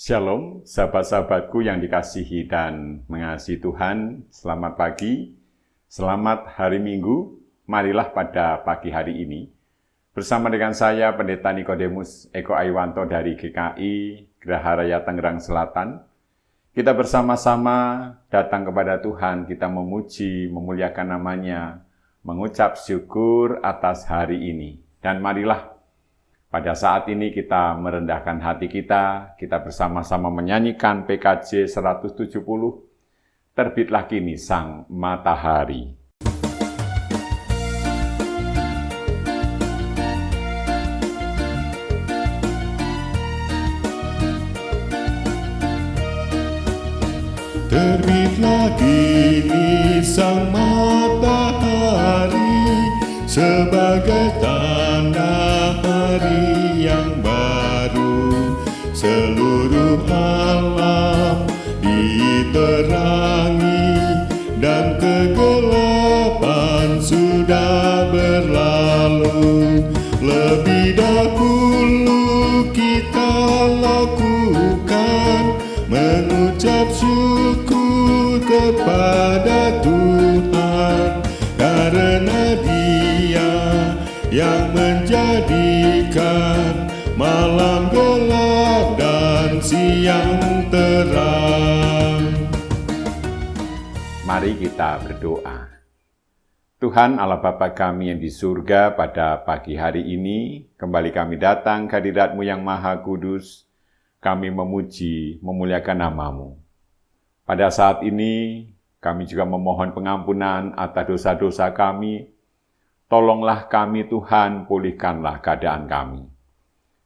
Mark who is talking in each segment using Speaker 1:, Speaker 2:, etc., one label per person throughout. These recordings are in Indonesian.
Speaker 1: Shalom, sahabat-sahabatku yang dikasihi dan mengasihi Tuhan. Selamat pagi, selamat hari Minggu. Marilah pada pagi hari ini, bersama dengan saya, Pendeta Nikodemus Eko Aiwanto dari GKI Geraha Raya Tangerang Selatan, kita bersama-sama datang kepada Tuhan, kita memuji, memuliakan namanya, mengucap syukur atas hari ini. Dan marilah pada saat ini kita merendahkan hati kita bersama-sama menyanyikan PKJ 170, Terbitlah Kini Sang Matahari.
Speaker 2: Terbitlah kini sang matahari sebagai tanda hari yang baru. Seluruh alam diterangi dan kegelapan sudah berlalu. Lebih dahulu kita lakukan mengucap syukur kepada Tuhan, karena Dia yang menjadikan malam gelap dan siang terang.
Speaker 1: Mari kita berdoa. Tuhan Allah Bapa kami yang di surga, pada pagi hari ini kembali kami datang ke hadirat-Mu yang Maha Kudus. Kami memuji, memuliakan nama-Mu. Pada saat ini, kami juga memohon pengampunan atas dosa-dosa kami. Tolonglah kami Tuhan, pulihkanlah keadaan kami.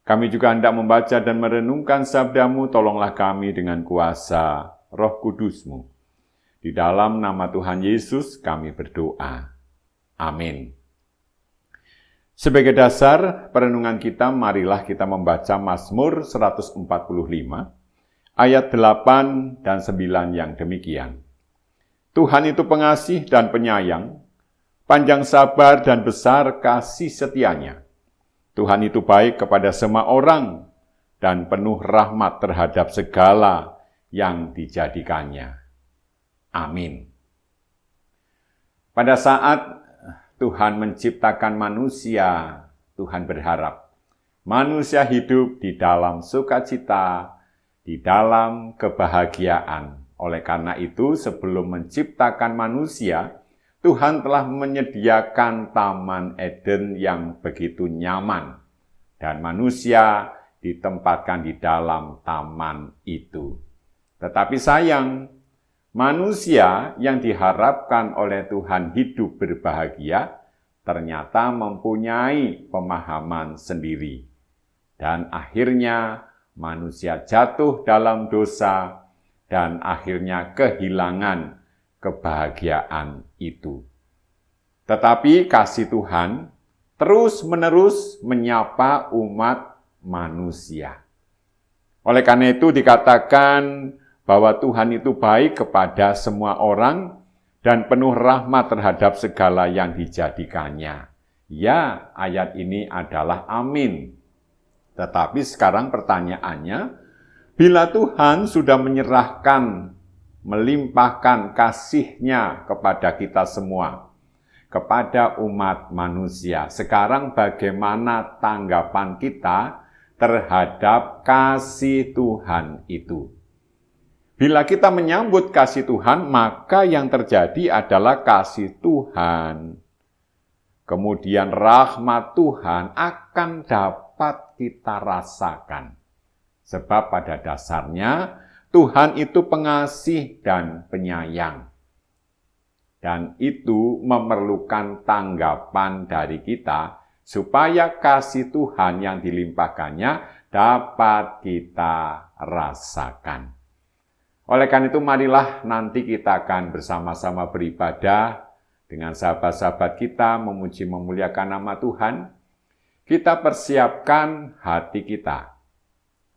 Speaker 1: Kami juga hendak membaca dan merenungkan sabda-Mu, tolonglah kami dengan kuasa Roh Kudus-Mu. Di dalam nama Tuhan Yesus kami berdoa. Amin. Sebagai dasar perenungan kita, marilah kita membaca Mazmur 145, ayat 8 dan 9 yang demikian. Tuhan itu pengasih dan penyayang, panjang sabar dan besar kasih setianya. Tuhan itu baik kepada semua orang dan penuh rahmat terhadap segala yang dijadikannya. Amin. Pada saat Tuhan menciptakan manusia, Tuhan berharap manusia hidup di dalam sukacita, di dalam kebahagiaan. Oleh karena itu, sebelum menciptakan manusia, Tuhan telah menyediakan Taman Eden yang begitu nyaman, dan manusia ditempatkan di dalam taman itu. Tetapi sayang, manusia yang diharapkan oleh Tuhan hidup berbahagia ternyata mempunyai pemahaman sendiri. Dan akhirnya manusia jatuh dalam dosa dan akhirnya kehilangan kebahagiaan itu. Tetapi kasih Tuhan terus-menerus menyapa umat manusia. Oleh karena itu dikatakan bahwa Tuhan itu baik kepada semua orang dan penuh rahmat terhadap segala yang dijadikannya. Ya, ayat ini adalah amin. Tetapi sekarang pertanyaannya, bila Tuhan sudah menyerahkan, melimpahkan kasih-Nya kepada kita semua, kepada umat manusia, sekarang bagaimana tanggapan kita terhadap kasih Tuhan itu? Bila kita menyambut kasih Tuhan, maka yang terjadi adalah kasih Tuhan. Kemudian rahmat Tuhan akan dapat kita rasakan. Sebab pada dasarnya Tuhan itu pengasih dan penyayang. Dan itu memerlukan tanggapan dari kita supaya kasih Tuhan yang dilimpahkannya dapat kita rasakan. Oleh karena itu, marilah nanti kita akan bersama-sama beribadah dengan sahabat-sahabat kita, memuji memuliakan nama Tuhan. Kita persiapkan hati kita,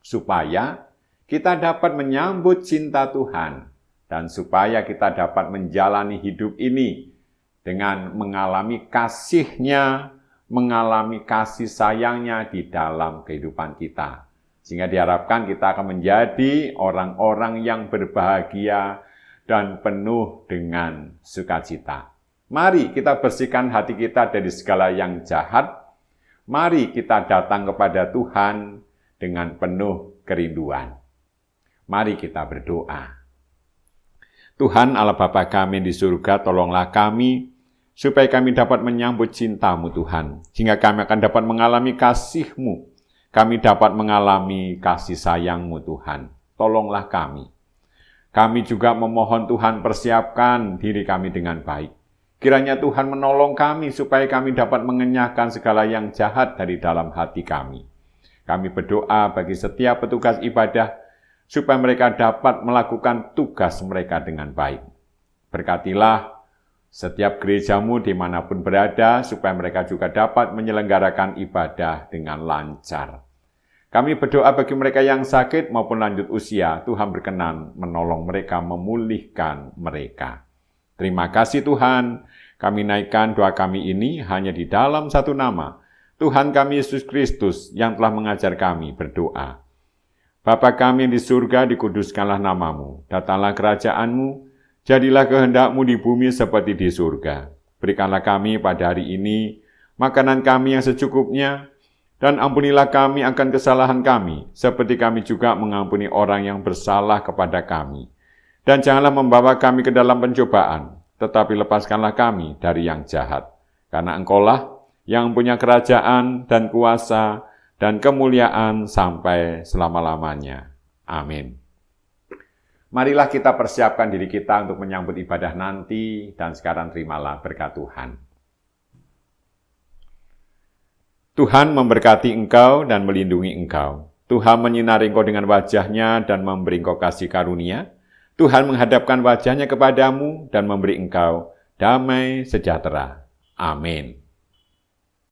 Speaker 1: supaya kita dapat menyambut cinta Tuhan, dan supaya kita dapat menjalani hidup ini dengan mengalami kasih-Nya, mengalami kasih sayang-Nya di dalam kehidupan kita. Sehingga diharapkan kita akan menjadi orang-orang yang berbahagia dan penuh dengan sukacita. Mari kita bersihkan hati kita dari segala yang jahat. Mari kita datang kepada Tuhan dengan penuh kerinduan. Mari kita berdoa. Tuhan Allah Bapa kami di surga, tolonglah kami supaya kami dapat menyambut cinta-Mu Tuhan, sehingga kami akan dapat mengalami kasih-Mu. Kami dapat mengalami kasih sayang-Mu Tuhan. Tolonglah kami. Kami juga memohon Tuhan persiapkan diri kami dengan baik. Kiranya Tuhan menolong kami supaya kami dapat mengenyahkan segala yang jahat dari dalam hati kami. Kami berdoa bagi setiap petugas ibadah supaya mereka dapat melakukan tugas mereka dengan baik. Berkatilah setiap gereja-Mu dimanapun berada, supaya mereka juga dapat menyelenggarakan ibadah dengan lancar. Kami berdoa bagi mereka yang sakit maupun lanjut usia, Tuhan berkenan menolong mereka, memulihkan mereka. Terima kasih Tuhan, kami naikkan doa kami ini hanya di dalam satu nama, Tuhan kami Yesus Kristus yang telah mengajar kami berdoa. Bapa kami yang di surga, dikuduskanlah nama-Mu, datanglah kerajaan-Mu, jadilah kehendak-Mu di bumi seperti di surga. Berikanlah kami pada hari ini makanan kami yang secukupnya, dan ampunilah kami akan kesalahan kami, seperti kami juga mengampuni orang yang bersalah kepada kami. Dan janganlah membawa kami ke dalam pencobaan, tetapi lepaskanlah kami dari yang jahat. Karena Engkau-lah yang punya kerajaan dan kuasa dan kemuliaan sampai selama-lamanya. Amin. Marilah kita persiapkan diri kita untuk menyambut ibadah nanti, dan sekarang terimalah berkat Tuhan. Tuhan memberkati engkau dan melindungi engkau. Tuhan menyinari engkau dengan wajah-Nya dan memberi engkau kasih karunia. Tuhan menghadapkan wajah-Nya kepadamu dan memberi engkau damai sejahtera. Amin.